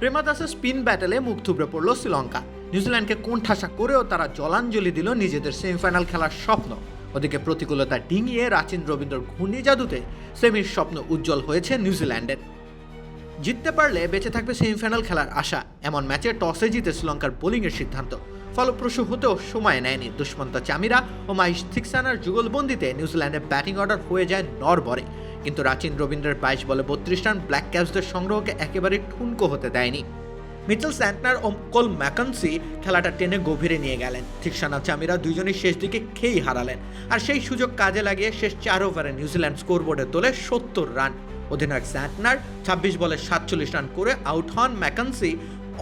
প্রেমাদাসের spin ব্যাটেলে মুখ থুবড়ে পড়ল শ্রীলঙ্কা। নিউজিল্যান্ডকে কোণঠাসা করেও তারা জলাঞ্জলি দিল নিজেদের সেমিফাইনাল খেলার স্বপ্ন। ওদিকে প্রতিকূলতা ডিঙিয়ে রাচিন রবীন্দ্রর ঘূর্ণি জাদুতে সেমির স্বপ্ন উজ্জ্বল হয়েছে নিউজিল্যান্ডের। জিততে পারলে বেঁচে থাকবে সেমিফাইনাল খেলার আশা। এমন ম্যাচে টসে জিতে শ্রীলঙ্কার বোলিংয়ের সিদ্ধান্ত ফলপ্রসূ হতেও সময় নেয়নি। দুষ্মন্ত চামিরা ও মাহিশ থিক্সানার যুগলবন্দিতে নিউজিল্যান্ডের ব্যাটিং অর্ডার হয়ে যায় নড়বড়ে। কিন্তু রাচিন রবীন্দ্রের 22 বলে 32 রান ব্ল্যাক ক্যাপসদের সংগ্রহকে একেবারে ঠুনকো হতে দেয়নি। মিচেল স্যান্টনার ও কোল ম্যাকেনসি খেলাটা টেনে গভীরে নিয়ে গেলেন। থিক্সানা চামিরা দুইজনই শেষ দিকে খেই হারালেন। আর সেই সুযোগ কাজে লাগিয়ে শেষ 4 ওভারে নিউজিল্যান্ড স্কোরবোর্ডে তোলে 70 রান। অধিনায়ক স্যান্টনার 26 বলে 47 রান করে আউট হন। ম্যাকেনসি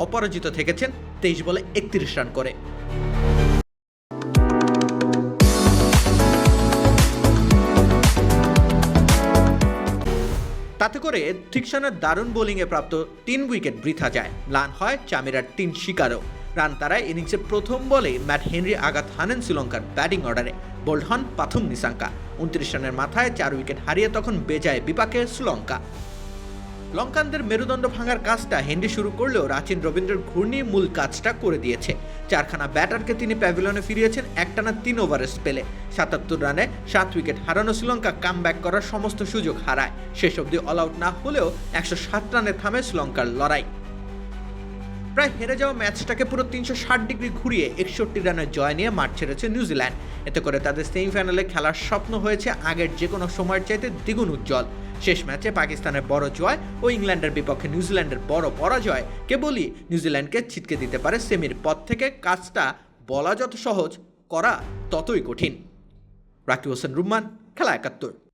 অপরাজিত থেকেছেন 23 বলে 31 রান করে। তাতে করে থিক্সানার দারুণ বোলিংয়ে প্রাপ্ত 3 উইকেট বৃথা যায়। ম্লান হয় চামিরার 3 শিকারও। রান তারায় ইনিংসের প্রথম বলেই ম্যাট হেনরি আঘাত হানেন শ্রীলঙ্কার ব্যাটিং অর্ডারে। বোল্ড হন পাথুম নিসাঙ্কা। 29 রানের মাথায় 4 উইকেট হারিয়ে তখন বেজায় বিপাকে শ্রীলঙ্কা। লঙ্কানদের মেরুদণ্ড ভাঙার কাজটা হেনরি শুরু করলেও রাচিন রবীন্দ্রের ঘূর্ণি মূল কাজটা করে দিয়েছে। 4খানা ব্যাটারকে তিনি প্যাভিলিয়নে ফিরিয়েছেন একটানা 3 ওভারের স্পেলে। 77 রানে 7 উইকেট হারানো শ্রীলঙ্কা কামব্যাক করার সমস্ত সুযোগ হারায়। শেষ অবধি অল আউট না হলেও 107 রানে থামে শ্রীলঙ্কার লড়াই। প্রায় হেরে যাওয়া ম্যাচটাকে পুরো 360 ডিগ্রি ঘুরিয়ে 61 রানের জয় নিয়ে মাঠ ছেড়েছে নিউজিল্যান্ড। এতে করে তাদের সেমিফাইনালে খেলার স্বপ্ন হয়েছে আগের যে কোনো সময়ের চাইতে দ্বিগুণ উজ্জ্বল। শেষ ম্যাচে পাকিস্তানের বড় জয় ও ইংল্যান্ডের বিপক্ষে নিউজিল্যান্ডের বড় পরাজয় কেবলই নিউজিল্যান্ডকে ছিটকে দিতে পারে সেমির পথ থেকে। কাজটা বলা যত সহজ, করা ততই কঠিন। রাকিব হোসেন রুম্মান, খেলা 71।